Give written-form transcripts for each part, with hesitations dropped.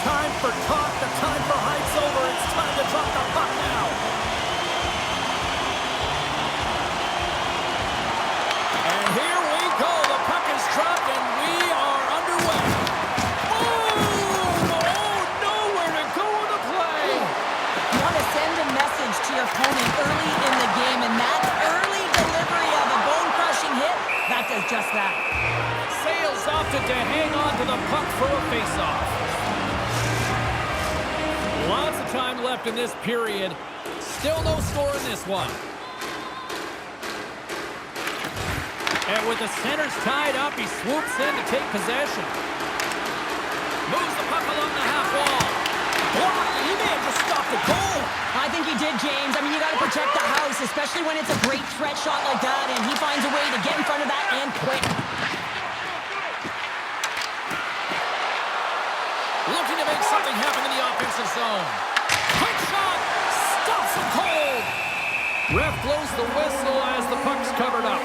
time for talk. The time for hype's over. It's time to drop the puck now. And here we go. The puck is dropped, and we are underway. Oh, nowhere to go in the play. You want to send a message to your opponent early in the game, and that early delivery of a bone-crushing hit, that does just that. Sales opted to hang on to the puck for a face-off. Lots of time left in this period. Still no score in this one. And with the centers tied up, he swoops in to take possession. Moves the puck along the half wall. Boy, he may have just stopped the goal. I think he did, James. I mean, you got to protect the house, especially when it's a great threat shot like that, and he finds a way to get in front of that and quick. Looking to make something happen in the offensive zone. Quick shot! Stops him cold! Ref blows the whistle as the puck's covered up.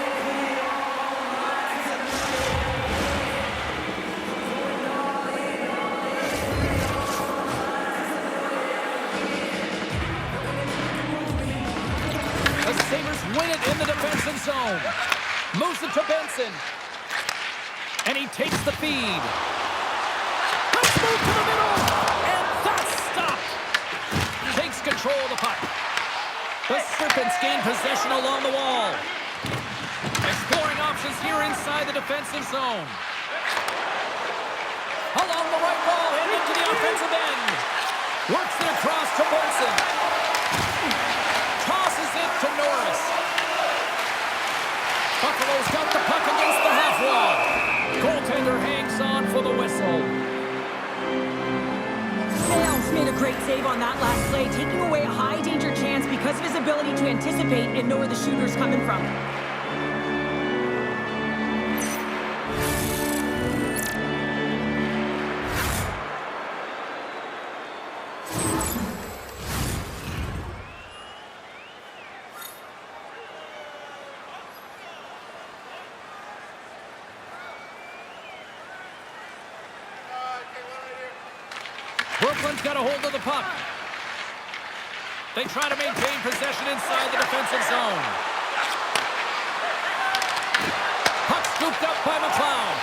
The Sabres win it in the defensive zone. Moves it to Benson. And he takes the feed. Move to the middle, and that's stopped. Takes control of the puck. The Serpents gain possession along the wall. Exploring options here inside the defensive zone. Along the right wall and into the offensive end. Works it across to Benson. Tosses it to Norris. Buffalo's got the puck against the half wall. Goaltender hangs on for the whistle. Sales made a great save on that last play, taking away a high-danger chance because of his ability to anticipate and know where the shooter's coming from. Brooklyn's got a hold of the puck. They try to maintain possession inside the defensive zone. Puck scooped up by McLeod.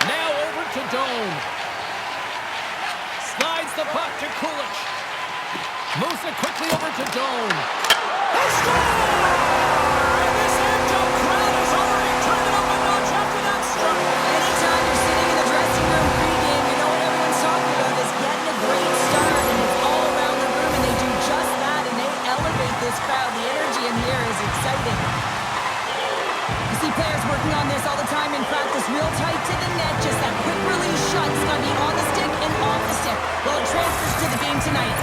Now over to Doan. Slides the puck to Kulich. Moves it quickly over to Doan. They score! And this Angel crowd has already turned it up a notch after that strike. Anytime you're sitting in the dressing room pregame, you know what everyone's talking about is getting a great start, and it's all around the room, and they do just that, and they elevate this crowd. The energy in here is exciting. You see players working on this all the time in practice, real tight to the net, just that quick release shot. It's got to be on the stick and off the stick. Well, it transfers to the game tonight.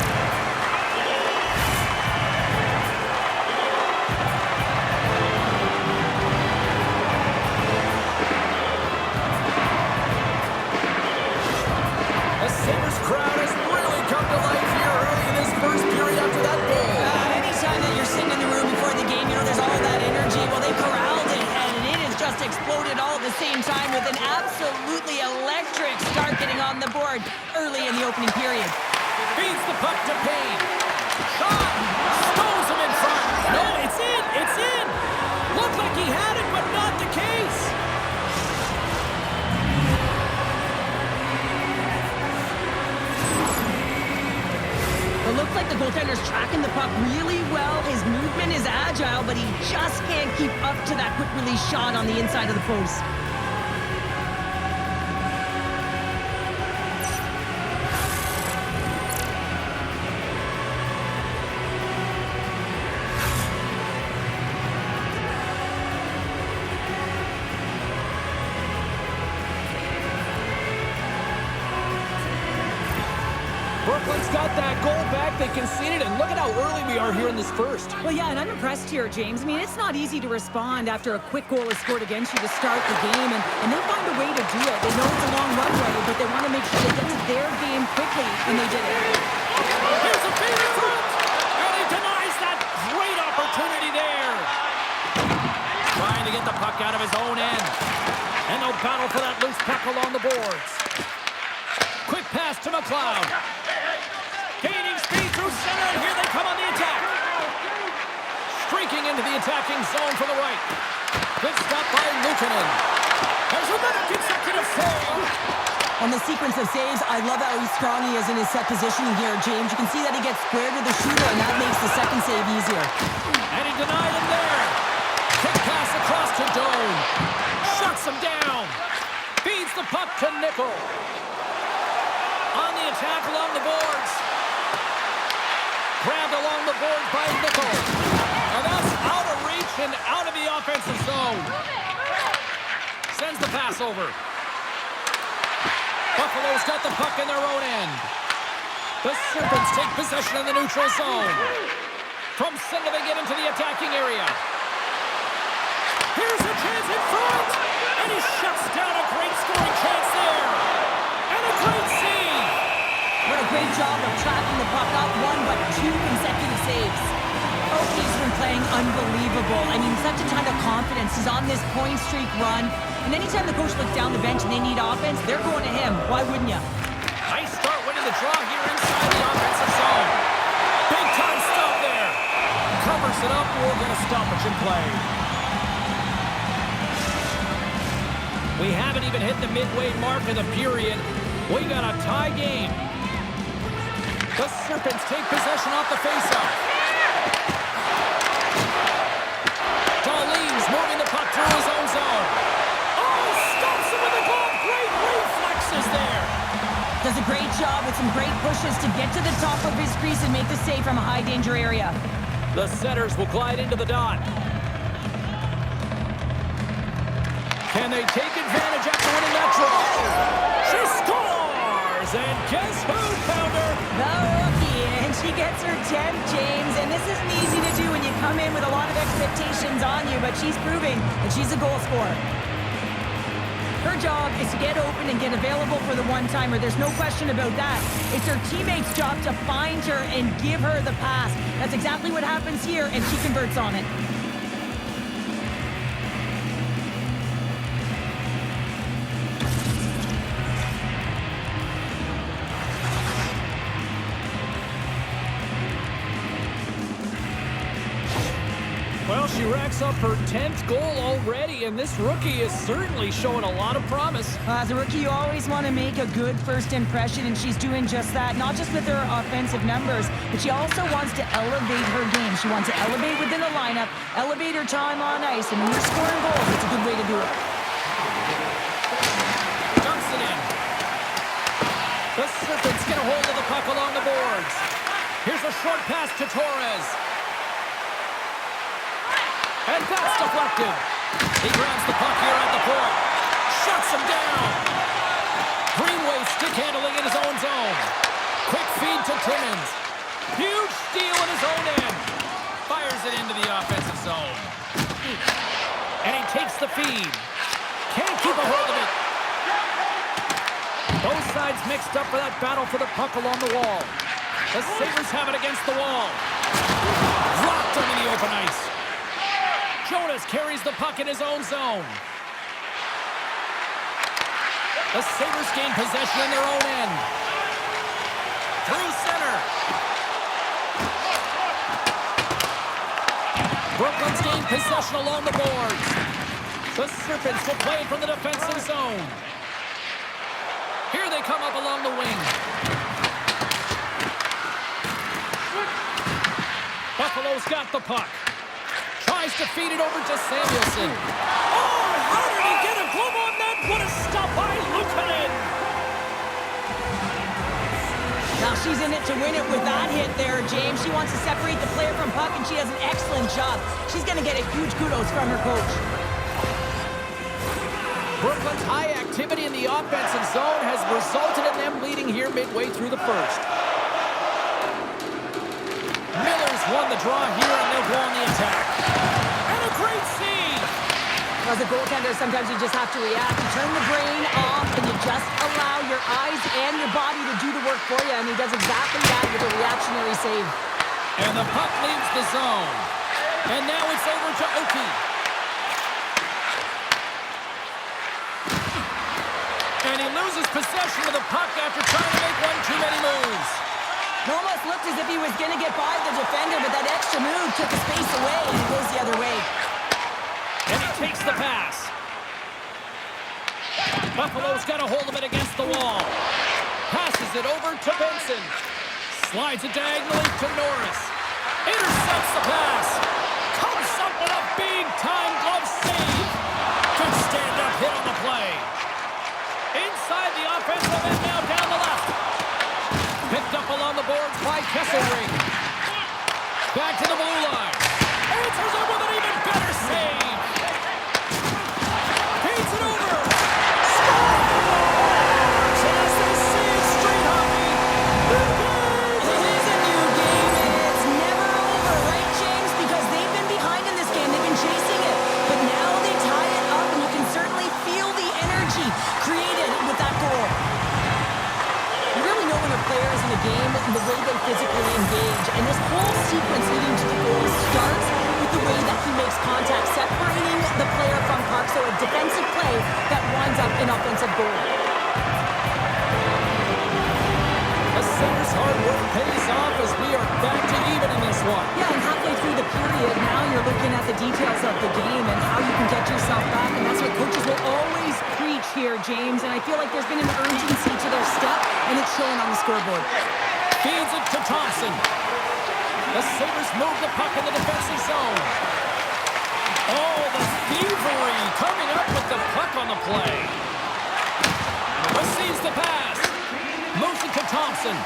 Crowd has really come to life here early in this first period after that goal. Anytime that you're sitting in the room before the game, you know there's all that energy. Well, they corralled it, and it has just exploded all at the same time with an absolutely electric start getting on the board early in the opening period. Feeds the puck to Payne. Shot! Stones him in front. No, it's in! It's in! Looked like he had it, but not the case. It looks like the goaltender's tracking the puck really well. His movement is agile, but he just can't keep up to that quick release shot on the inside of the post. Brooklyn's got that goal back. They conceded, and look at how early we are here in this first. Well, yeah, and I'm impressed here, James. I mean, it's not easy to respond after a quick goal is scored against you to start the game, and they find a way to do it. They know it's a long runway, but they want to make sure they get to their game quickly, and they did it. Here's a feed in front, and he denies that great opportunity there. Trying to get the puck out of his own end, and they'll battle for that loose puck along the boards. Quick pass. pass to McLeod. Gaining speed through center, and here they come on the attack. Streaking into the attacking zone for the right. Good stop by Luukkonen. There's another consecutive save. On the sequence of saves, I love how strong he is in his set positioning here, James. You can see that he gets square to the shooter, and that makes the second save easier. And he denied him there. Quick pass across to Doan. Shuts him down. Feeds the puck to Nickel. On the attack along the boards. Grabbed along the boards by Nickel. And that's out of reach and out of the offensive zone. Sends the pass over. Buffalo's got the puck in their own end. The Serpents take possession in the neutral zone. From center they get into the attacking area. Here's a chance in front. And he shuts down a great scoring chance there. And a great save. What a great job of tracking the puck up, one but two consecutive saves. Oki's been playing unbelievable. I mean, such a ton of confidence. He's on this point streak run. And anytime the coach looks down the bench and they need offense, they're going to him. Why wouldn't you? Nice start winning the draw here inside the offensive zone. Big time stop there. Covers it up. We're going to stoppage in play. We haven't even hit the midway mark of the period. We got a tie game. The Serpents take possession off the faceoff. Darlene's moving the puck through his own zone. Oh, stops him with the glove. Great reflexes there. Does a great job with some great pushes to get to the top of his crease and make the save from a high danger area. The setters will glide into the dot. Can they take advantage after winning that draw? She scores! And guess who found her? The rookie, and she gets her 10th, James. And this isn't easy to do when you come in with a lot of expectations on you, but she's proving that she's a goal scorer. Her job is to get open and get available for the one-timer. There's no question about that. It's her teammate's job to find her and give her the pass. That's exactly what happens here, and she converts on it. Well, she racks up her 10th goal already, and this rookie is certainly showing a lot of promise. As a rookie, you always want to make a good first impression, and she's doing just that, not just with her offensive numbers, but she also wants to elevate her game. She wants to elevate within the lineup, elevate her time on ice, and when you're scoring goals, it's a good way to do it. Dumps it in. The Serpents get a hold of the puck along the boards. Here's a short pass to Torres. And that's deflected. He grabs the puck here at the point. Shuts him down. Greenway stick handling in his own zone. Quick feed to Timmins. Huge steal in his own end. Fires it into the offensive zone. And he takes the feed. Can't keep a hold of it. Both sides mixed up for that battle for the puck along the wall. The Sabres have it against the wall. Dropped him in the open ice. Jonas carries the puck in his own zone. The Sabres gain possession in their own end. Through center. Brooklyn's gained possession along the boards. The Serpents will play it from the defensive zone. Here they come up along the wing. Buffalo's got the puck. Tries to feed it over to Samuelson. Oh, how did he get a glove on that? What a stop by Luukkonen. Now she's in it to win it with that hit there, James. She wants to separate the player from puck, and she does an excellent job. She's going to get a huge kudos from her coach. Brooklyn's high activity in the offensive zone has resulted in them leading here midway through the first. Miller's won the draw here, and they'll go on the attack. And a great save! As a goaltender, sometimes you just have to react. You turn the brain off, and you just allow your eyes and your body to do the work for you, and he does exactly that with a reactionary save. And the puck leaves the zone. And now it's over to Oki. And he loses possession of the puck after trying to make one too many moves. It almost looked as if he was going to get by the defender, but that extra move took the space away, and it goes the other way. And he takes the pass. Buffalo's got a hold of it against the wall. Passes it over to Benson. Slides it diagonally to Norris. Intercepts the pass. Comes up with a big-time glove save. Good stand-up hit on the play. Inside the offensive end now down the left. Picked up along the boards by Kesselring. Back to the blue line. Answers it with an even better save. Paints it over. Scores! And as they say in street hockey, It is a new game, and it's never over, right, James? Because they've been behind in this game. They've been chasing it. But now they tie it up, and you can certainly feel the energy created with that goal. You really know when a player is in a game and the way they physically engage. And this whole sequence leading to the goal starts with the way that he makes contact, separating the player from puck, so a defensive play that winds up in offensive goal. the Sabres' hard work pays off as we are back to even in this one. Yeah, and halfway through the period, now you're looking at the details of the game and how you can get yourself back, and that's what coaches will always preach here, James, and I feel like there's been an urgency to their step, and it's showing on the scoreboard. Feeds it to Thompson. The Sabres move the puck in the defensive zone. Oh, the thievery coming up with the puck on the play. Receives the pass. Moves it to Thompson.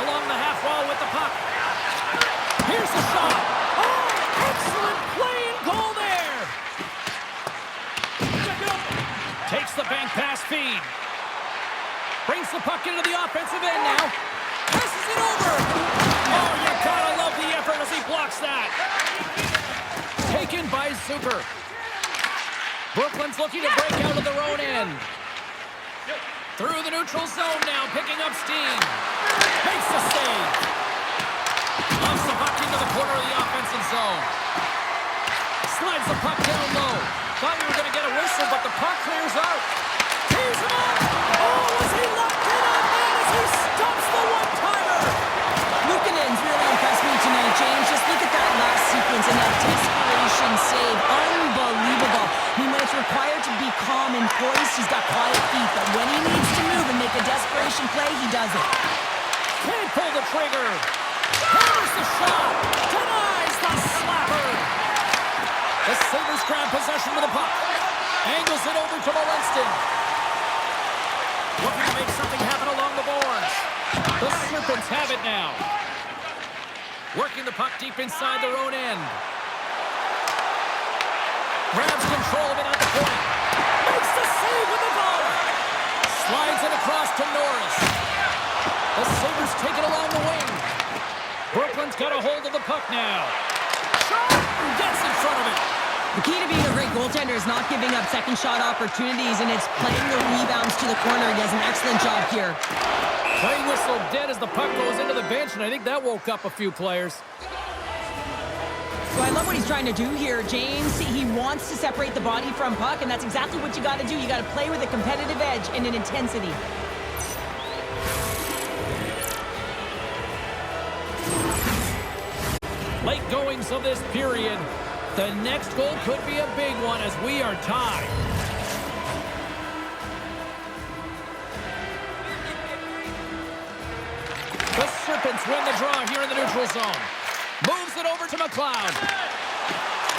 Along the half wall with the puck. Here's the shot. Oh, excellent play and goal there. Takes the bank pass feed. Brings the puck into the offensive end now. Passes it over. Oh, you gotta love the effort as he blocks that. Taken by Zucker. Brooklyn's looking to break out of their own end. Through the neutral zone now, picking up steam. Makes the save. Loves the puck into the corner of the offensive zone. Slides the puck down low. Thought we were going to get a whistle, but the puck clears out. Tees him up. Oh, was he locked in on that as he stops the one-timer? Luukkonen's really impressed me tonight, James. Just look at that last sequence and that desperation save. Unbelievable. I mean, when it's required to be calm and poised, he's got quiet feet. But when he needs to move and make a desperation play, he does it. Can't pull the trigger. Hammers the shot. Denies the slapper. The Sabres grab possession with the puck. Angles it over to Molinston. Looking to make something happen along the boards. The Serpents have it now. Working the puck deep inside their own end. Grabs control of it at the point. Makes the save with the goal. Slides it across to Norris. The Sabres take it along the wing. Brooklyn's got a hold of the puck now. Shot! Gets in front of it. The key to being a great goaltender is not giving up second shot opportunities, and it's playing the rebounds to the corner. He does an excellent job here. Play whistle dead as the puck goes into the bench, and I think that woke up a few players. So I love what he's trying to do here, James. He wants to separate the body from puck, and that's exactly what you got to do. You got to play with a competitive edge and an intensity. Late goings of this period. The next goal could be a big one as we are tied. The Serpents win the draw here in the neutral zone. Moves it over to McLeod.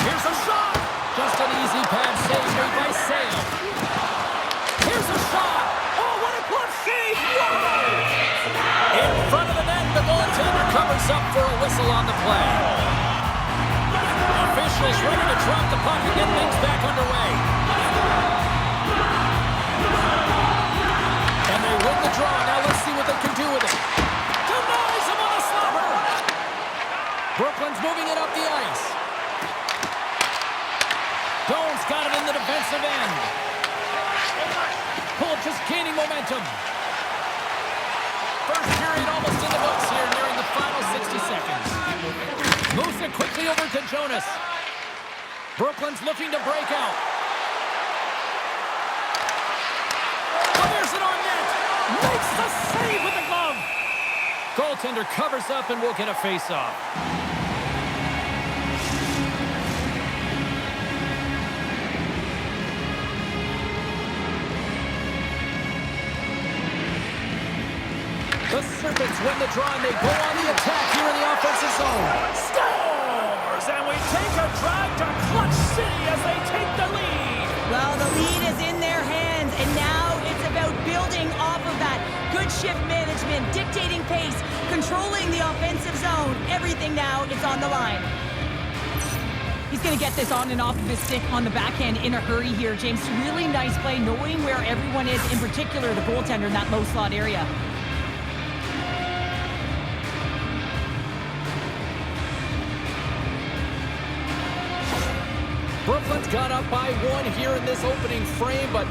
Here's a shot. Just an easy pad save made by Sale. Here's a shot. Oh, what a glove save. Whoa! In front of the net, the goaltender covers up for a whistle on the play. Officials ready to drop the puck and get things back underway. And they win the draw. Now let's see what they can do with it. Denies him on a slapper. Brooklyn's moving it up the ice. Doan's got it in the defensive end. Pull just gaining momentum. First period almost in the books here, nearing the final 60 seconds. Moves it quickly over to Jonas. Brooklyn's looking to break out. save with the glove. Goaltender covers up and will get a face-off. The Serpents win the draw and they go on the attack here in the offensive zone. Scores! And we take a drive to Clutch City as they take the lead. Well, the lead is in their hands, and now it's about building off of that. Good shift management, dictating pace, controlling the offensive zone. Everything now is on the line. He's going to get this on and off of his stick on the backhand in a hurry here, James. Really nice play, knowing where everyone is, in particular the goaltender in that low slot area. Brooklyn's got up by 1 here in this opening frame, but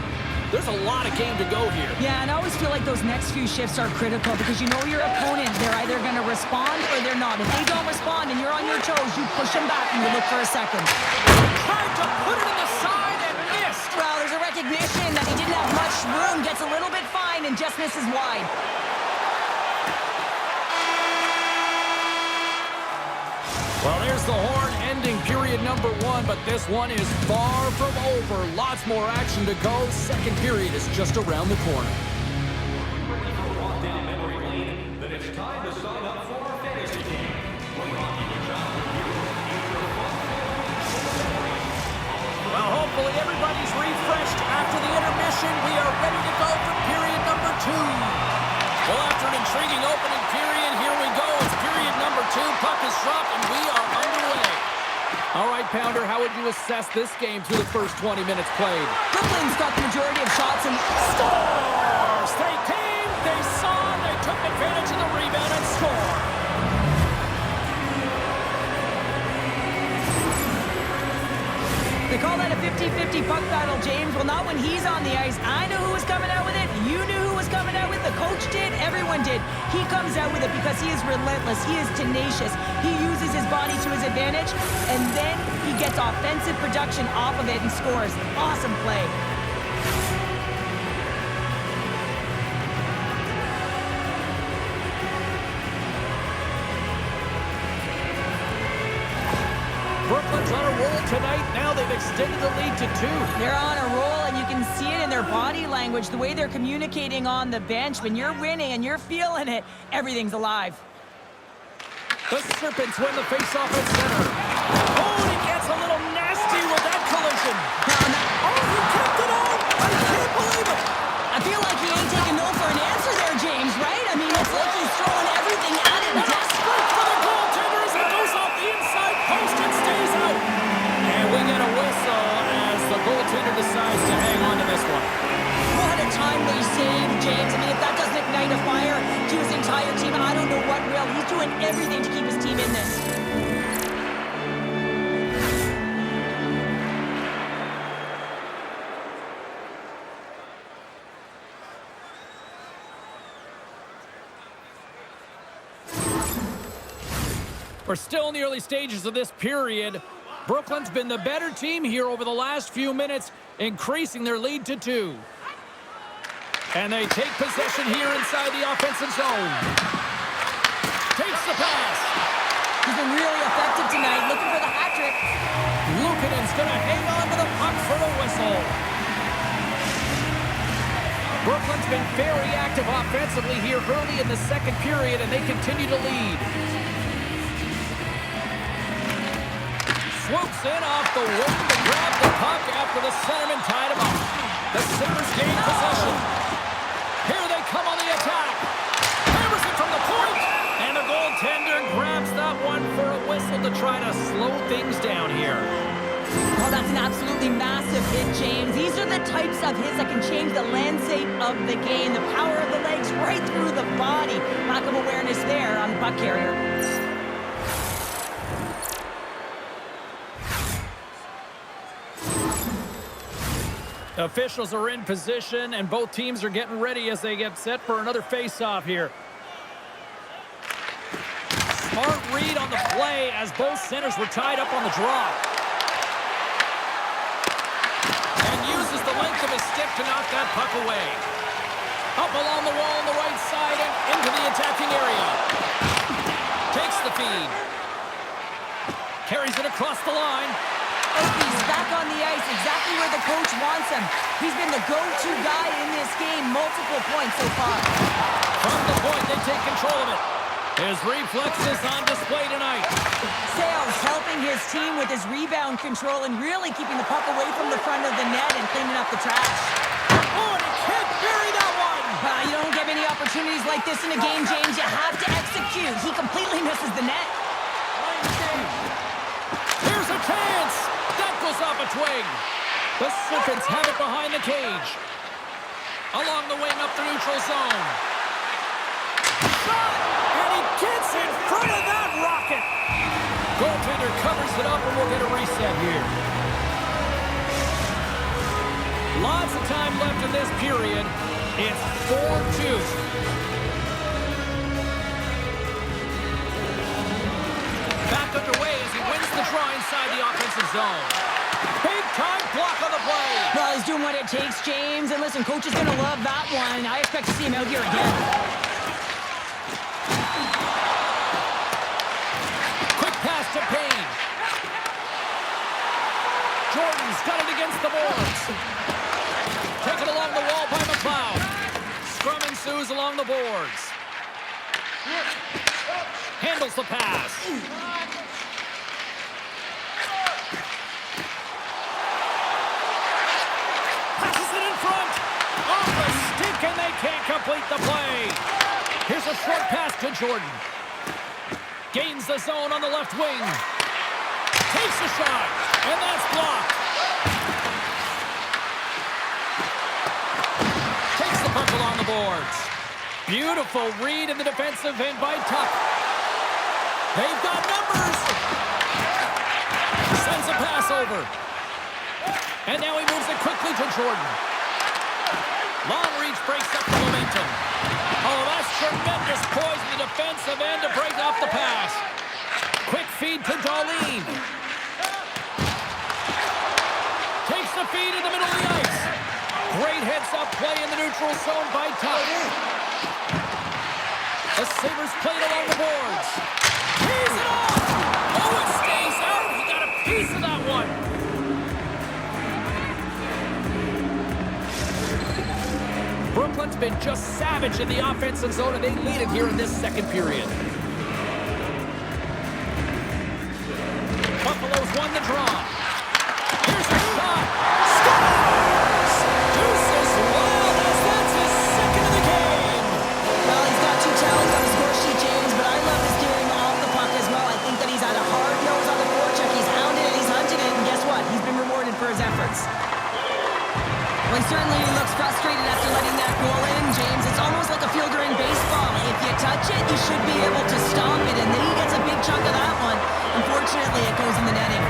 there's a lot of game to go here. Yeah, and I always feel like those next few shifts are critical because you know your opponent, they're either going to respond or they're not. If they don't respond and you're on your toes, you push them back and you look for a second. Tried to put it in the side and missed. Well, there's a recognition that he didn't have much room, gets a little bit fine and just misses wide. Well, there's the horn ending period number 1, but this one is far from over. Lots more action to go. Second period is just around the corner. It's time to sign up for our fantasy game. Well, hopefully everybody's refreshed after the intermission. We are ready to go for period number 2. Well, after an intriguing opening period, here we go. It's period number 2. Puck is dropped, and we are underway. All right, Pounder, how would you assess this game through the first 20 minutes played? Brooklyn's got the majority of shots and Scores! They came, they saw, they took advantage of the rebound and scored. they call that a 50-50 puck battle, James. Well, not when he's on the ice. I knew who was coming out with it. You knew who was coming out with it. The coach did. Everyone did. He comes out with it because he is relentless. He is tenacious. He uses his body to his advantage, and then he gets offensive production off of it and scores. Awesome play. Brooklyn's on a roll tonight. Now they've extended the lead to 2. They're on a roll, and you can see it in their body language, the way they're communicating on the bench. When you're winning and you're feeling it, everything's alive. The Serpents win the faceoff at center. Oh, and he gets a little nasty with that collision. Oh, he kept it out. I can't believe it. I feel like he ain't taking no for an answer there, James, right? I mean, it's like he's throwing everything at him. Desperate for the goaltender as it goes off the inside post and stays out. And we get a whistle as the goaltender decides to hang on to this one. What a timely save, James. I mean, if that doesn't ignite a fire to his entire team, I don't know what will. He's doing everything to keep his team in this. We're still in the early stages of this period. Brooklyn's been the better team here over the last few minutes, increasing their lead to 2. And they take possession here inside the offensive zone. Takes the pass. He's been really effective tonight, looking for the hat trick. Luukkonen's going to hang on to the puck for the whistle. Brooklyn's been very active offensively here early in the second period, and they continue to lead. Swoops in off the wing to grab the puck after the centerman tied him up. The Sabres gain possession. Here they come on the attack. Hammers it from the point. And the goaltender grabs that one for a whistle to try to slow things down here. Oh, that's an absolutely massive hit, James. These are the types of hits that can change the landscape of the game. The power of the legs right through the body. Lack of awareness there on the puck carrier. Officials are in position, and both teams are getting ready as they get set for another face-off here. Smart read on the play as both centers were tied up on the draw. And uses the length of his stick to knock that puck away. Up along the wall on the right side and into the attacking area. Takes the feed. Carries it across the line. He's back on the ice, exactly where the coach wants him. He's been the go-to guy in this game, multiple points so far. From the point, they take control of it. His reflexes on display tonight. Sales helping his team with his rebound control and really keeping the puck away from the front of the net and cleaning up the trash. Oh, and he can't bury that one! You don't get many opportunities like this in a game, James. You have to execute. He completely misses the net. Here's a chance! That goes off a twig. The Serpents have it behind the cage. Along the wing up the neutral zone. Shot! And he gets in front of that rocket! Goaltender covers it up and we'll get a reset here. Lots of time left in this period. It's 4-2. Back underway as he wins the draw inside the offensive zone. Big time block on the play. Well, he's doing what it takes, James. And listen, coach is going to love that one. I expect to see him out here again. Quick pass to Payne. Jordan's got it against the boards. Taken along the wall by McLeod. Scrum ensues along the boards. Handles the pass. Passes it in front. Off the stick, and they can't complete the play. Here's a short pass to Jordan. Gains the zone on the left wing. Takes a shot, and that's blocked. Takes the puck along the boards. Beautiful read in the defensive end by Tuck. They've got numbers. Sends a pass over. And now he moves it quickly to Jordan. Long reach breaks up the momentum. Oh, that's tremendous poise in the defensive end to break off the pass. Quick feed to Darlene. Takes the feed in the middle of the ice. Great heads-up play in the neutral zone by Tuck. The Sabres played along the boards. He's it off! Oh, it stays out! He got a piece of that one. Brooklyn's been just savage in the offensive zone, and they lead it here in this second period. Buffalo's won the draw. Here's the shot. Scores! Deuces wild as that's his second of the game. Well, he's got two talents on the score sheet, James, but I love his steering off the puck as well. I think that he's had a hard nose on the forecheck. He's hounded it, he's hunted it, and guess what? He's been rewarded for his efforts. Well, he certainly looks frustrated after letting that goal in, James. It's almost like a fielder in baseball. If you touch it, you should be able to stop it, and then he gets a big chunk of that one. Unfortunately, it goes in the netting.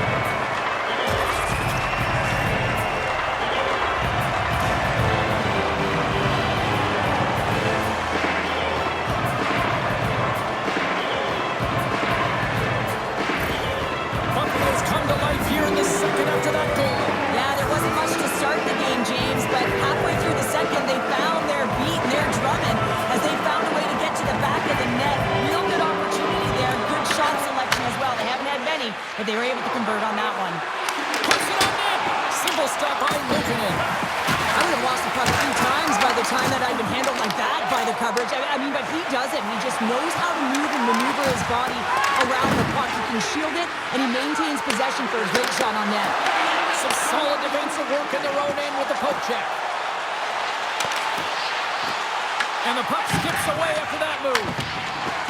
Buffalo's come to life here in the second after that goal. Yeah, there wasn't much to start the game, James, but halfway through the second, they found their beat and their drumming as they found a way to get to the back of the net. Real good opportunity there. Good shot selection as well. They haven't had many, but they were able to convert on that one. Puts it on net. Simple stop by Lukanen. I would have lost the puck a few times by the time that I've been handled like that by the coverage. I mean, but he does it. He just knows how to move and maneuver his body around the puck. He can shield it, and he maintains possession for a great shot on net. Some solid defensive work in their own end with the poke check. And the puck skips away after that move.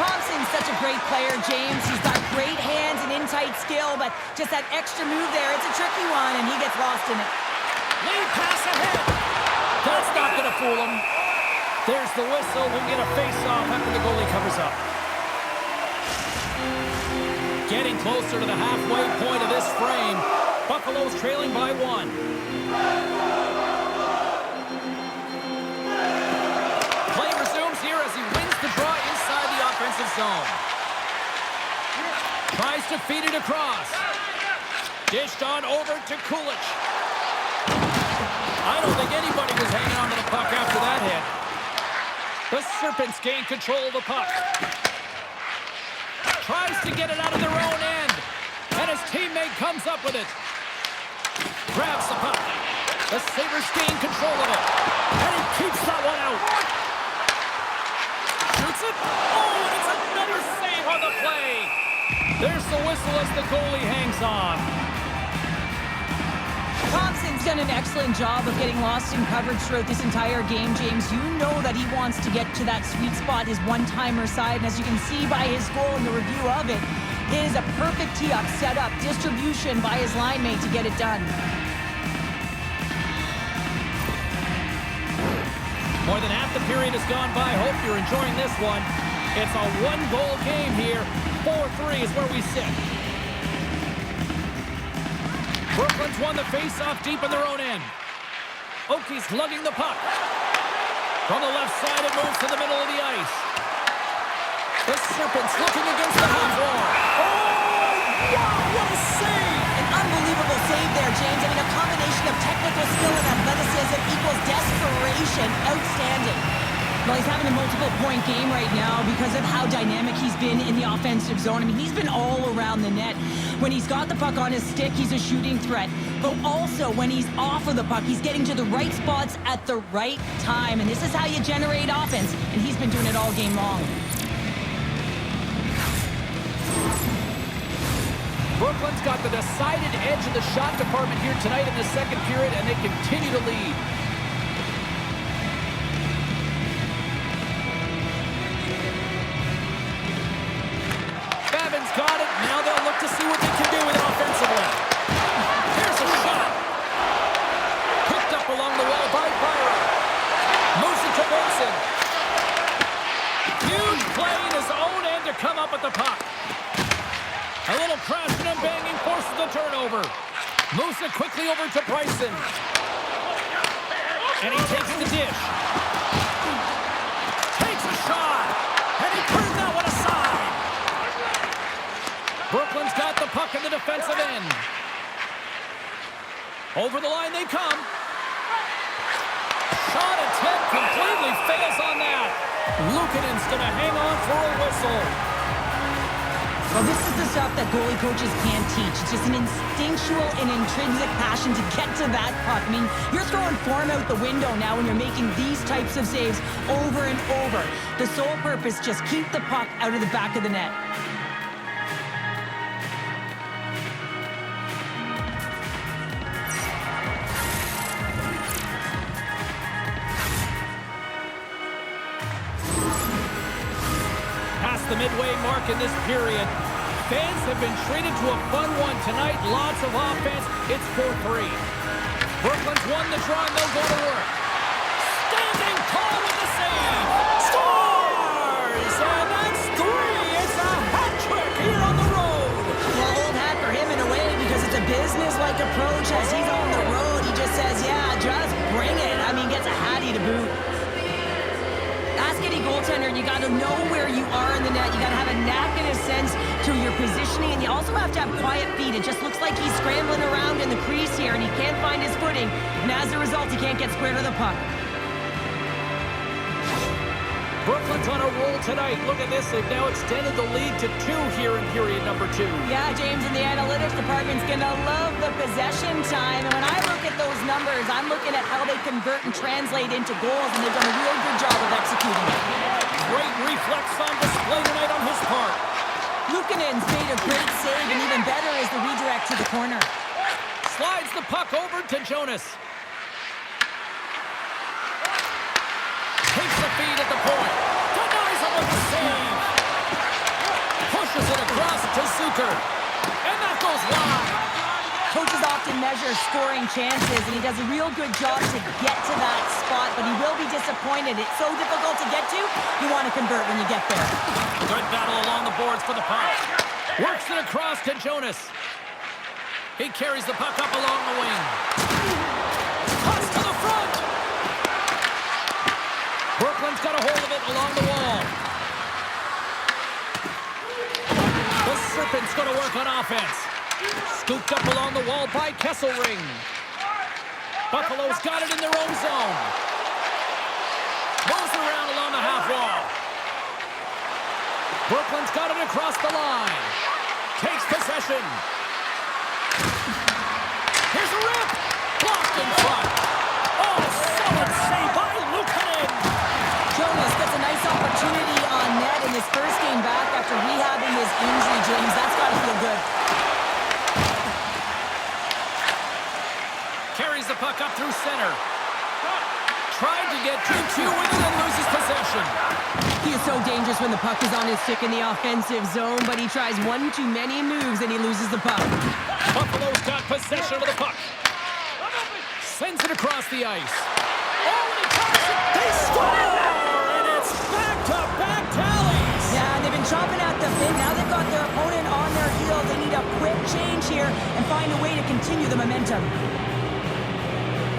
Thompson's such a great player, James. He's got great hands and in-tight skill, but just that extra move there, it's a tricky one, and he gets lost in it. Lead pass ahead. That's not going to fool him. There's the whistle. We'll get a face-off after the goalie covers up. Getting closer to the halfway point of this frame. Buffalo's trailing by 1. Play resumes here as he wins the draw inside the offensive zone. Tries to feed it across. Dished on over to Kulich. I don't think anybody was hanging on to the puck after that hit. Serpents gain control of the puck. Tries to get it out of their own end. And his teammate comes up with it. Grabs the puck. The Sabres gain control of it. And he keeps that one out. Shoots it. Oh, and it's another save on the play. There's the whistle as the goalie hangs on. Thompson's done an excellent job of getting lost in coverage throughout this entire game, James. You know that he wants to get to that sweet spot, his one-timer side, and as you can see by his goal in the review of it, it is a perfect tee-up, set-up, distribution by his line mate to get it done. More than half the period has gone by. Hope you're enjoying this one. It's a one-goal game here. 4-3 is where we sit. Brooklyn's won the face-off deep in their own end. Oki's lugging the puck. From the left side, it moves to the middle of the ice. The Serpents looking against the half wall. Oh, wow, what a save! An unbelievable save there, James. I mean, a combination of technical skill and athleticism equals desperation. Outstanding. Well, he's having a multiple-point game right now because of how dynamic he's been in the offensive zone. I mean, he's been all around the net. When he's got the puck on his stick, he's a shooting threat. But also, when he's off of the puck, he's getting to the right spots at the right time. And this is how you generate offense. And he's been doing it all game long. Brooklyn's got the decided edge of the shot department here tonight in the second period, and they continue to lead. Babin's got it. Now they'll look to see what they can do with it offensively. Here's a shot. Picked up along the wall by Byron. Moves it to Wilson. Huge play in his own end to come up with the puck. A little crashing and banging forces the turnover. Moves it quickly over to Bryson. And he takes the dish. Takes a shot. And he turns that one aside. Brooklyn's got the puck in the defensive end. Over the line they come. Shot attempt completely fails on that. Luukkonen's going to hang on for a whistle. Well, this is the stuff that goalie coaches can't teach. It's just an instinctual and intrinsic passion to get to that puck. I mean, you're throwing form out the window now when you're making these types of saves over and over. The sole purpose, just keep the puck out of the back of the net. The midway mark in this period. Fans have been treated to a fun one tonight. Lots of offense. It's 4-3. Brooklyn's won the draw and they'll go to work. Standing tall with the save. Scores! And that's 3. It's a hat trick here on the road. Well, old hat for him in a way because it's a business-like approach as he's on the road. He just says, yeah, just bring it. I mean, gets a hattie to boot. Any goaltender, you got to know where you are in the net. You got to have a knack and a sense to your positioning, and you also have to have quiet feet. It just looks like he's scrambling around in the crease here, and he can't find his footing, and as a result, he can't get square to the puck. Brooklyn's on a roll tonight. Look at this. They've now extended the lead to 2 here in period number 2. Yeah, James, and the analytics department's going to love the possession time. And when I look at those numbers, I'm looking at how they convert and translate into goals, and they've done a real good job of executing it. Great reflex on display tonight on his part. Luukkonen's made a great save, and even better is the redirect to the corner. Slides the puck over to Jonas. Takes the feed at the point. Denies him with the save. Pushes it across to Zucker. And that goes wide. Coaches often measure scoring chances, and he does a real good job to get to that spot, but he will be disappointed. It's so difficult to get to, you want to convert when you get there. Good battle along the boards for the puck. Works it across to Jonas. He carries the puck up along the wing. Toss to the front. Brooklyn's got a hold of it along the wall. The Serpents going to work on offense. Scooped up along the wall by Kesselring. Buffalo's got it in their own zone. Moves around along the half wall. Brooklyn's got it across the line. Takes possession. Here's a rip. Blocked in front. Oh, solid save by Luukkonen. Jonas gets a nice opportunity on net in his first game back after rehabbing his injury, James. That's got to feel good. Carries the puck up through center. Tried to get 2-2 with it and loses possession. He is so dangerous when the puck is on his stick in the offensive zone, but he tries one too many moves and he loses the puck. Buffalo's got possession of the puck. Sends it across the ice. Oh, and he tries it. They score! And it's back-to-back tallies. Yeah, and they've been chopping at the bit. Now they've got their opponent on their heels. They need a quick change here and find a way to continue the momentum.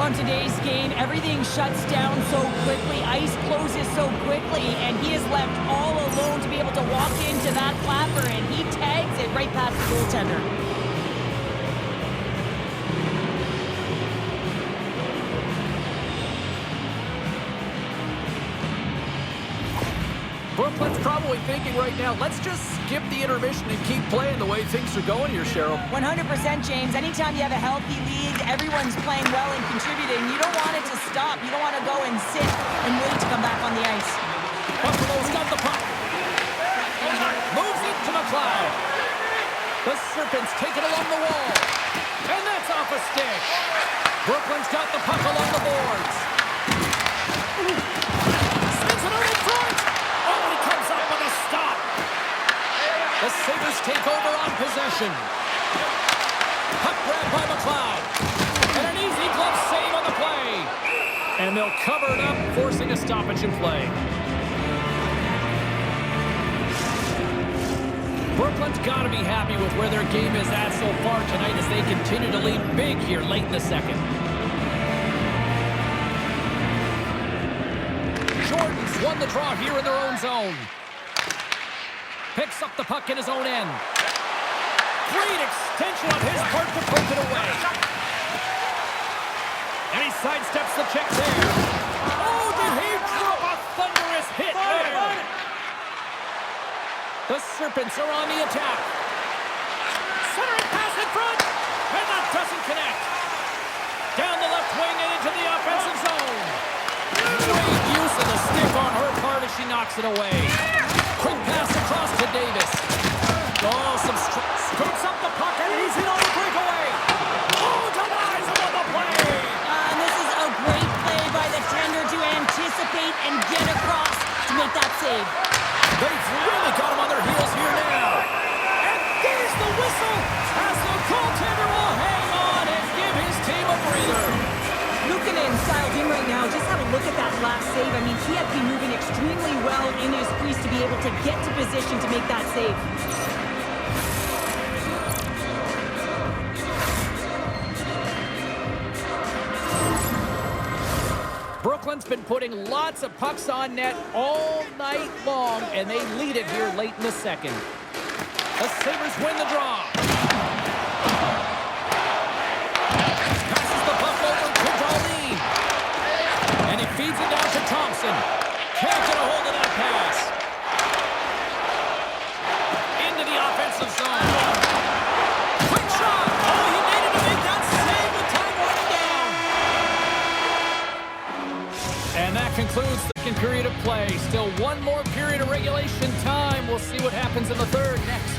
On today's game, everything shuts down so quickly, ice closes so quickly, and he is left all alone to be able to walk into that clapper, and he tags it right past the goaltender. Brooklyn's probably thinking right now, let's just skip the intermission and keep playing the way things are going here, Cheryl. 100%, James. Anytime you have a healthy league, everyone's playing well and contributing. You don't want it to stop. You don't want to go and sit and wait to come back on the ice. Buffalo's got the puck. Moves it to McLeod. The Serpents take it along the wall. And that's off a stick. Brooklyn's got the puck along the boards. Sends it over in front. Oh, and he comes up with a stop. The Sabres take over on possession. Puck grab by McLeod. And an easy glove save on the play. And they'll cover it up, forcing a stoppage in play. Brooklyn's got to be happy with where their game is at so far tonight as they continue to lead big here late in the second. Jordan's won the draw here in their own zone. Picks up the puck in his own end. Great extension on his part to poke it away. And he sidesteps the check there. Oh, did he drop a thunderous hit there? The Serpents are on the attack. Centering pass in front. And that doesn't connect. Down the left wing and into the offensive zone. Great use of the stick on her part as she knocks it away. Quick pass across to Davis. Oh, some scoops up the puck and he's in on the breakaway. Oh, denies him on the play. And this is a great play by the tender to anticipate and get across to make that save. They've really got him on their heels here now. And there's the whistle as the goaltender will hang on and give his team a breather. Luukkonen styled in right now. Just have a look at that last save. I mean, he had been moving extremely well in his crease to be able to get to position to make that save. Brooklyn's been putting lots of pucks on net all night long, and they lead it here late in the second. The Sabres win the draw. Passes the puck over to Darlene. And he feeds it down to Thompson. Can't get a hold of that pass. Into the offensive zone. Quick shot. Oh, he made it to make that save with time running down. And that concludes the second period of play. Still one more period of regulation time. We'll see what happens in the third next.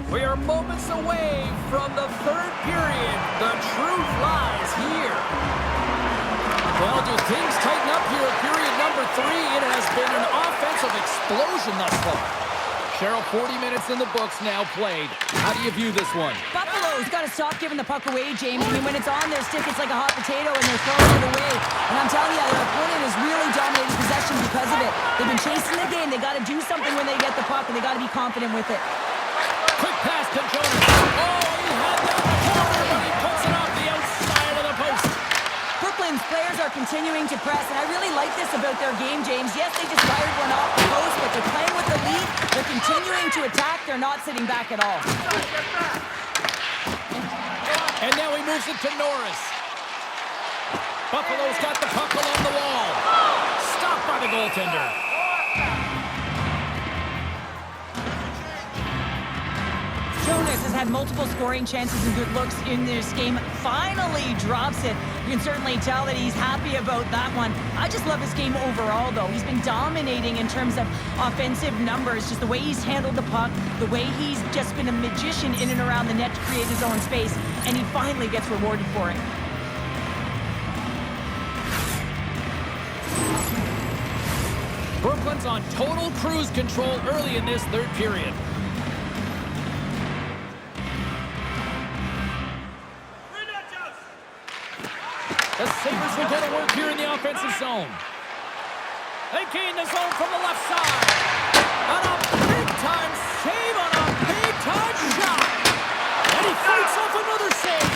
We are moments away from the third period. The truth lies here. Well, do things tighten up here at period number 3? It has been an offensive explosion thus far. Cheryl, 40 minutes in the books now played. How do you view this one? Buffalo's got to stop giving the puck away, James. I mean, when it's on their stick, it's like a hot potato, and they're throwing it away. And I'm telling you, their opponent is really dominating possession because of it. They've been chasing the game. They got to do something when they get the puck, and they got to be confident with it. Quick to Jonas. Oh, he had that in the corner, but he puts it off the outside of the post. Brooklyn's players are continuing to press, and I really like this about their game, James. Yes, they just fired one off the post, but they're playing with the lead. They're continuing to attack. They're not sitting back at all. And now he moves it to Norris. Buffalo's got the puck along the wall. Stopped by the goaltender. Jonas has had multiple scoring chances and good looks in this game. Finally drops it. You can certainly tell that he's happy about that one. I just love his game overall, though. He's been dominating in terms of offensive numbers. Just the way he's handled the puck, the way he's just been a magician in and around the net to create his own space, and he finally gets rewarded for it. Brooklyn's on total cruise control early in this third period. The Sabres will go to work here in the offensive zone. They gain the zone from the left side. On a big-time save on a big-time shot. And he fights off another save.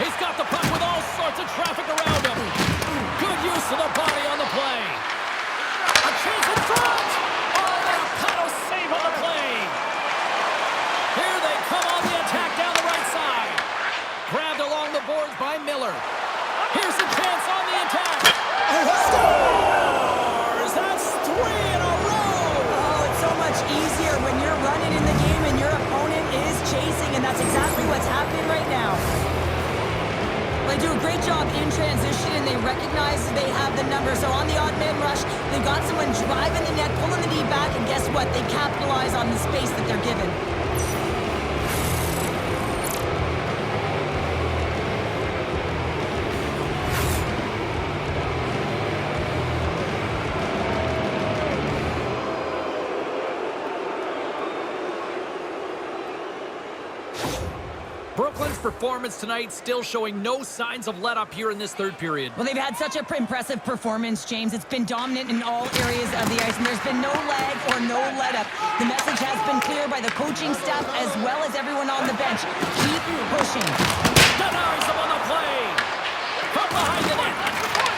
He's got the puck with all sorts of traffic around him. Good use of the body on the play. A chance in front. Oh, the Apophaos save on the play. Here they come on the attack down the right side. Grabbed along the boards by Miller. Here's a chance on the attack. Scores! That's 3 in a row! Oh, it's so much easier when you're running in the game and your opponent is chasing, and that's exactly what's happening right now. They do a great job in transition, and they recognize that they have the number. So on the odd man rush, they've got someone driving the net, pulling the D back, and guess what? They capitalize on the space that they're given. Brooklyn's performance tonight still showing no signs of let-up here in this third period. Well, they've had such an impressive performance, James. It's been dominant in all areas of the ice, and there's been no lag or no let-up. The message has been clear by the coaching staff as well as everyone on the bench. Keep pushing. Denies him on the play. From behind the net.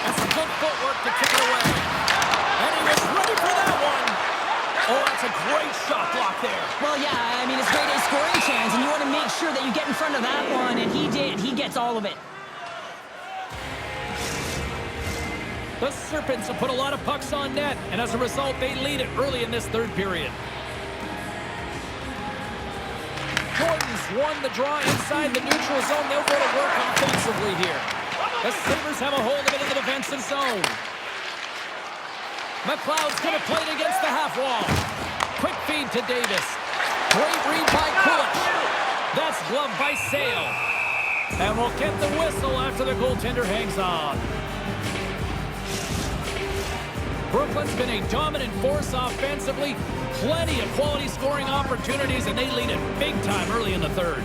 And some good footwork to kick it away. And he was ready for that one. Oh, that's a great shot block there. Well, yeah, I mean, it's a great A scoring chance, and you want to make sure that you get in front of that one, and he did. He gets all of it. The Serpents have put a lot of pucks on net, and as a result, they lead it early in this third period. Jordan's won the draw inside the neutral zone. They'll go to work offensively here. The Sabres have a hold of it in the defensive zone. McLeod's going to play it against the half wall. Quick feed to Davis. Great read by Kulich. That's gloved by Sale. And we'll get the whistle after the goaltender hangs on. Brooklyn's been a dominant force offensively. Plenty of quality scoring opportunities, and they lead it big time early in the third.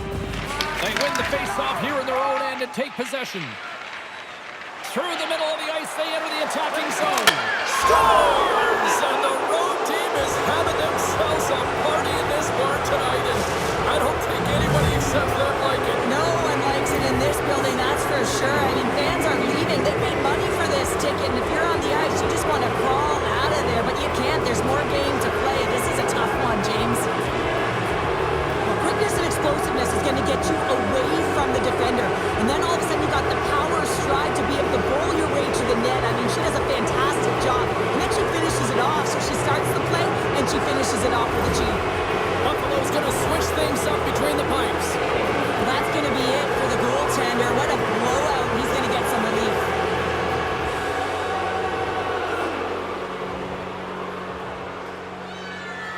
They win the face-off here in their own end and take possession. Through the middle of the ice, they enter the attacking zone. Scores! And the road team is having themselves a party in this bar tonight, and I don't think anybody except them like it. No one likes it in this building, that's for sure. I mean, fans are leaving. They paid money for this ticket, and if you're on the ice, you just want to crawl out of there, but you can't. There's more game to play. This is a tough one, James. Quickness and explosiveness is going to get you away from the defender. And then all of a sudden you got the power stride to be able to bowl your way to the net. I mean, she does a fantastic job. And then she finishes it off. So she starts the play and she finishes it off with a G. Buffalo's going to switch things up between the pipes. Well, that's going to be it for the goaltender. What a blowout. He's going to get some relief.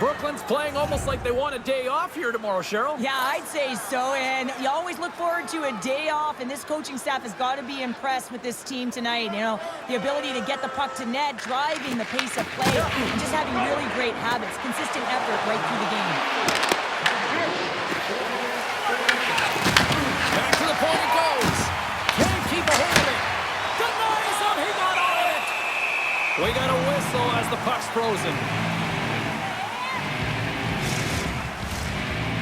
Brooklyn's playing almost like they want a day off here tomorrow, Cheryl. Yeah, I'd say so, and you always look forward to a day off, and this coaching staff has got to be impressed with this team tonight. You know, the ability to get the puck to net, driving the pace of play, and just having really great habits, consistent effort right through the game. Back to the point it goes. Can't keep a hold of it. Denies him, he got all of it. We got a whistle as the puck's frozen.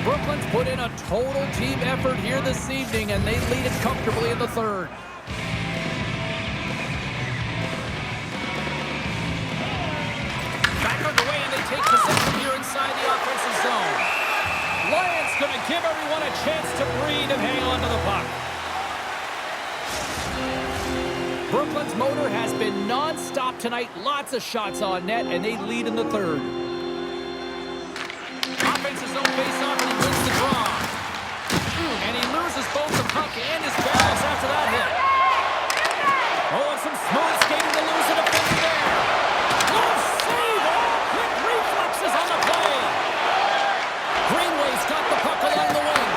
Brooklyn's put in a total team effort here this evening, and they lead it comfortably in the third. Back underway, and they take possession here inside the offensive zone. Lions going to give everyone a chance to breathe and hang on to the puck. Brooklyn's motor has been non-stop tonight. Lots of shots on net, and they lead in the third. Offensive zone face-off, and he wins the draw. And he loses both the puck and his balance after that hit. Oh, and some smooth skating to lose the defender there. Glove save! Oh, quick reflexes on the play. Greenway's got the puck along the wing.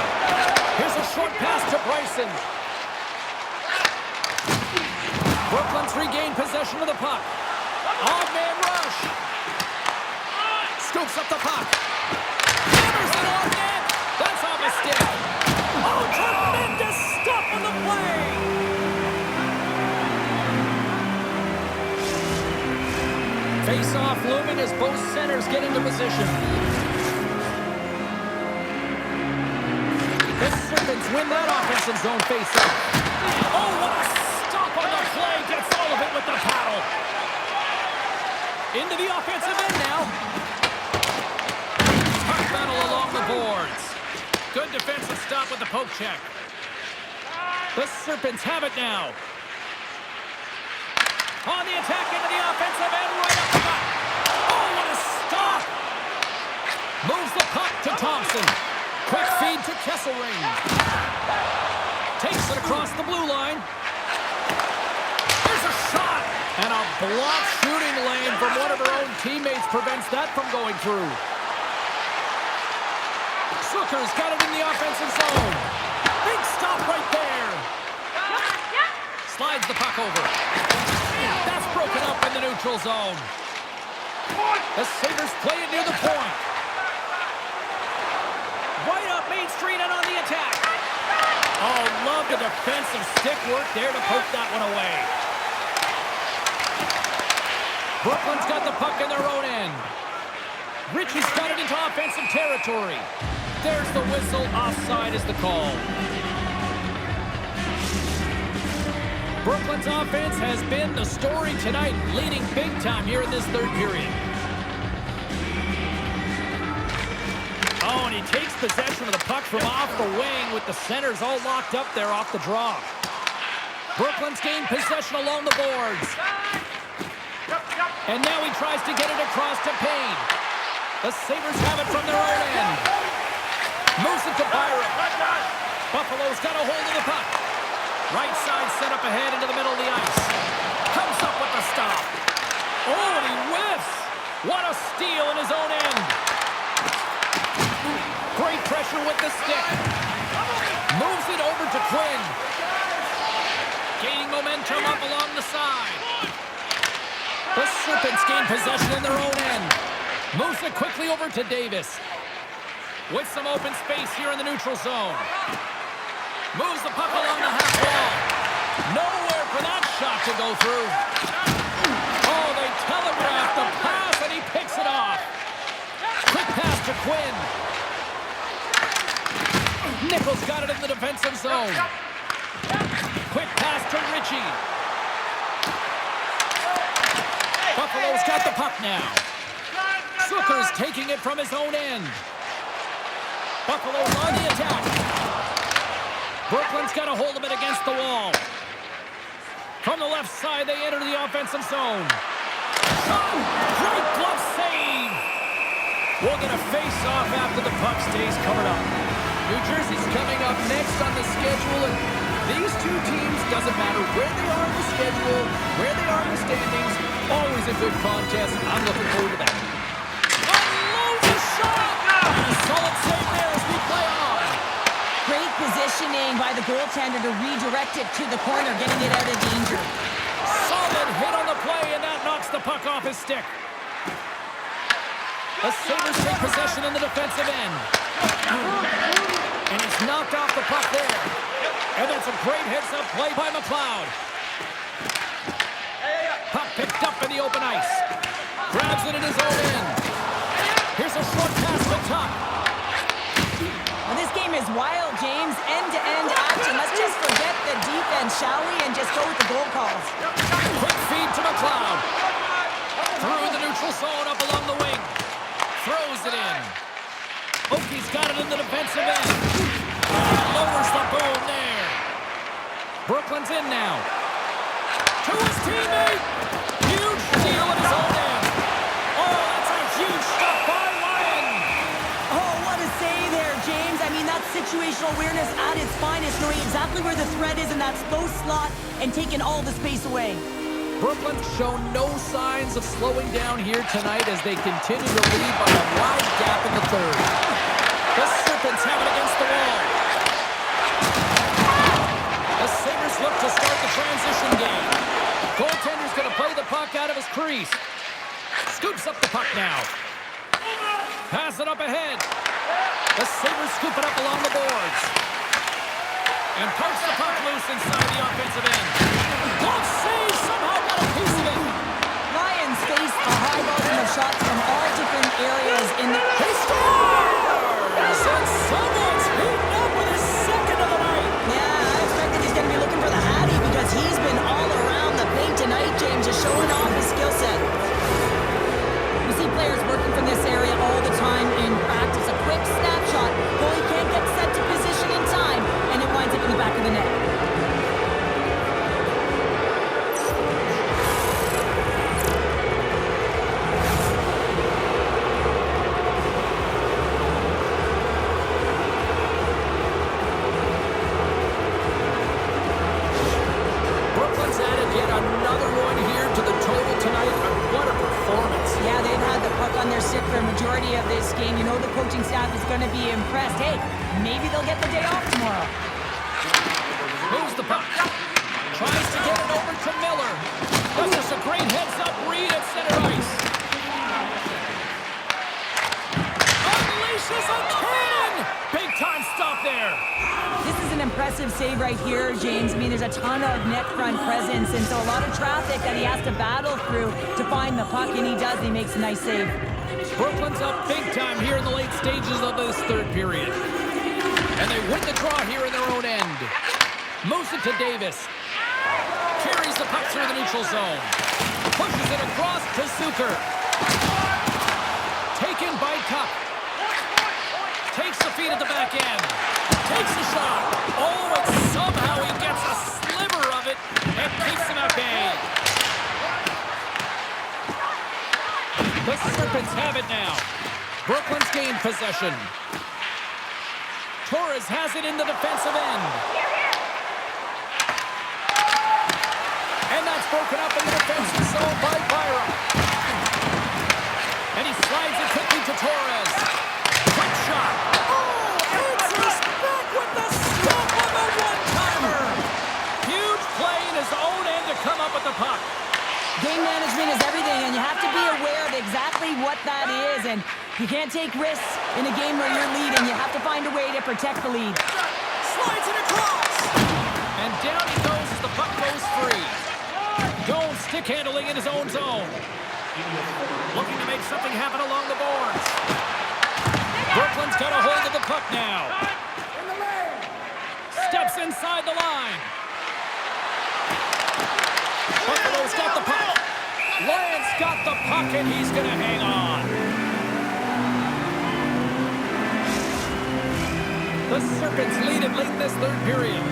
Here's a short pass to Bryson. Brooklyn's regained possession of the puck. Odd-man rush. Scoops up the puck. Hammers it on net. That's off a stick. Oh, tremendous stuff in the play. Face-off looming as both centers get into position. The Serpents win that offensive zone face-off. Oh, what a stop on the play. Gets all of it with the paddle. Into the offensive end now. Puck battle along the boards. Good defensive stop with the poke check. The Serpents have it now. On the attack into the offensive end, right up the gut. Oh, what a stop! Moves the puck to Thompson. Quick feed to Kesselring. Takes it across the blue line. There's a shot! And a blocked shooting lane from one of her own teammates prevents that from going through. Zucker's got it in the offensive zone. Big stop right there. Slides the puck over. That's broken up in the neutral zone. The Sabres play it near the point. Right up Main Street and on the attack. Oh, love the defensive stick work there to poke that one away. Brooklyn's got the puck in their own end. Ritchie's got it into offensive territory. There's the whistle. Offside is the call. Brooklyn's offense has been the story tonight, leading big time here in this third period. Oh, and he takes possession of the puck from off the wing with the centers all locked up there off the draw. Brooklyn's gained possession along the boards. And now he tries to get it across to Payne. The Sabres have it from their own end. Moves it to Byron. Buffalo's got a hold of the puck. Right side set up ahead into the middle of the ice. Comes up with the stop. Oh, and he whiffs. What a steal in his own end. Great pressure with the stick. Moves it over to Quinn. Gaining momentum up along the side. The Serpents gain possession in their own end. Moves it quickly over to Davis. With some open space here in the neutral zone. Moves the puck along the half wall. Nowhere for that shot to go through. Oh, they telegraph the pass, and he picks it off. Quick pass to Quinn. Nichols got it in the defensive zone. Quick pass to Ritchie. Buffalo's got the puck now. Zucker's taking it from his own end. Buffalo's on the attack. Brooklyn's got a hold of it against the wall. From the left side, they enter the offensive zone. Oh, great glove save! We'll get a face-off after the puck stays covered up. New Jersey's coming up next on the schedule, and these two teams, doesn't matter where they are in the schedule, where they are in the standings, always a good contest. I'm looking forward to that. Unloads a shot! And a solid save there as we play on. Great positioning by the goaltender to redirect it to the corner, getting it out of danger. Solid hit on the play, and that knocks the puck off his stick. The Sabres take possession in the defensive end. And he's knocked off the puck there. And that's a great heads-up play by McLeod. Puck picked up in the open ice. Grabs it in his own end. Here's a short pass to Tuck. wild, James. End-to-end action. Let's just forget the defense, shall we, and just go with the goal calls. Quick feed to McLeod. Through the neutral zone, up along the wing. Throws it in. Oakie's got it in the defensive end. Lowers the boom there. Brooklyn's in now. To his teammate. Huge steal at his own end. Oh, that's a huge stop by Lyon. Oh, what a save there, James. I mean, that's situational awareness at its finest, knowing exactly where the threat is in that slow slot and taking all the space away. Brooklyn's shown no signs of slowing down here tonight as they continue to lead by a wide gap in the third. The Serpents have it against the wall. The Sabres look to start the transition game. Goaltender's going to play the puck out of his crease. Scoops up the puck now. Pass it up ahead. The Sabres scoop it up along the boards. And post the puck loose inside the offensive end. Glove save, somehow got a piece of it. Lions face a high volume of shots from all different areas in the... He scores! And someone's beaten up with his second of the night. Yeah, I expected he's going to be looking for the Hattie because he's been all around the paint tonight, James, just showing off his skill set. We see players working from this area all the time in practice. A quick snapshot. Goalie can't get set to position in time, and it winds up in the back of the net. Brooklyn's added yet another one here to the total tonight. And what a performance. Yeah, they've had the puck on their stick for a majority of this game. You know the coaching staff is going to be impressed. Hey, maybe they'll get the day off tomorrow. Moves the puck. Tries to get it over to Miller. That's just a great heads-up read at center ice. Unleashes a cannon! Big-time stop there. This is an impressive save right here, James. I mean, there's a ton of net front presence, and so a lot of traffic that he has to battle through to find the puck, and he does. He makes a nice save. Brooklyn's up big time here in the late stages of this third period. And they win the draw here in their own end. Moves it to Davis. Carries the puck through the neutral zone. Pushes it across to Zucker. Taken by Cup. Takes the feed at the back end. Takes the shot. Oh, and somehow he gets a sliver of it and keeps him at bay. The Serpents have it now. Brooklyn's gained possession. Torres has it in the defensive end. And that's broken up in the defensive zone by Byram. And he slides it quickly to Torres. Quick shot. Oh, answers back with the stop on the one-timer. Huge play in his own end to come up with the puck. Game management is everything, and you have to be aware of exactly what that is, and you can't take risks in a game where you're leading. You have to find a way to protect the lead. Slides it across. And down he goes as the puck goes free. Jones stick handling in his own zone. Looking to make something happen along the boards. Brooklyn's got a hold of the puck now. Steps inside the line. Buffalo's got the puck. Lions got the puck, and he's going to hang on. The Serpents lead it late in this third period.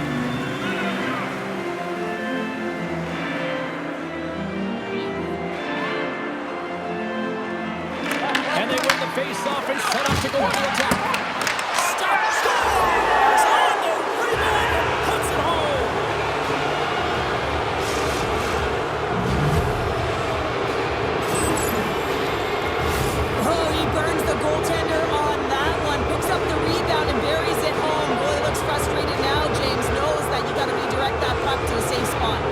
And they win the face-off and set up to go on the attack. Stop! Scores! On the rebound and puts it home! Oh, he burns the goaltender on that one. Picks up the rebound and buries it home. Boy, looks frustrated now. James knows that you got to redirect that puck to a safe spot.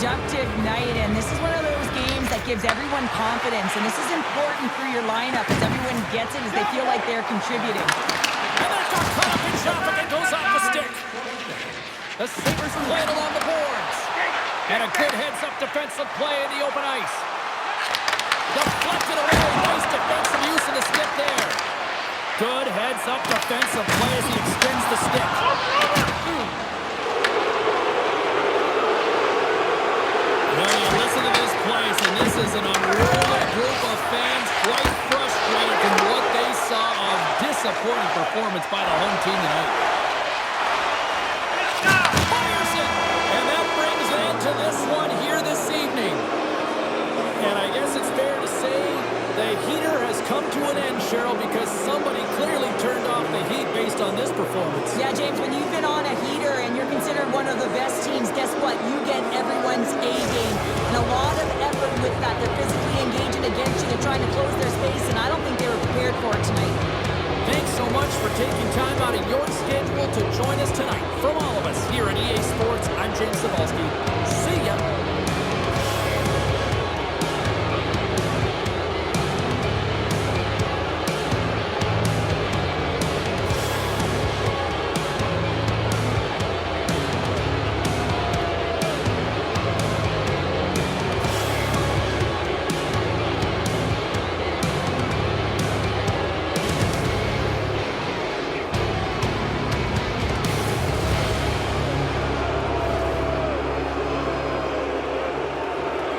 productive night, and this is one of those games that gives everyone confidence, and this is important for your lineup as everyone gets it, as they feel like they're contributing. And that got caught up in traffic and goes off the stick. The Sabres play it along the boards. And a good heads-up defensive play in the open ice. Deflected away. Nice defensive use of the stick there. Good heads-up defensive play as he extends the stick. Now you listen to this place, and this is an unruly group of fans quite frustrated from what they saw of disappointing performance by the home team tonight. Fires it! And that brings an end to this one here this evening. And I guess it's fair to say the heater has come to an end, Cheryl, because somebody clearly turned off the heat based on this performance. Yeah, James, when you've been on a heater and you're considered one of the best teams, guess what? You get everyone's A game. And a lot of effort with that. They're physically engaging against you. They're trying to close their space, and I don't think they were prepared for it tonight. Thanks so much for taking time out of your schedule to join us tonight. From all of us here at EA Sports, I'm James Cebulski.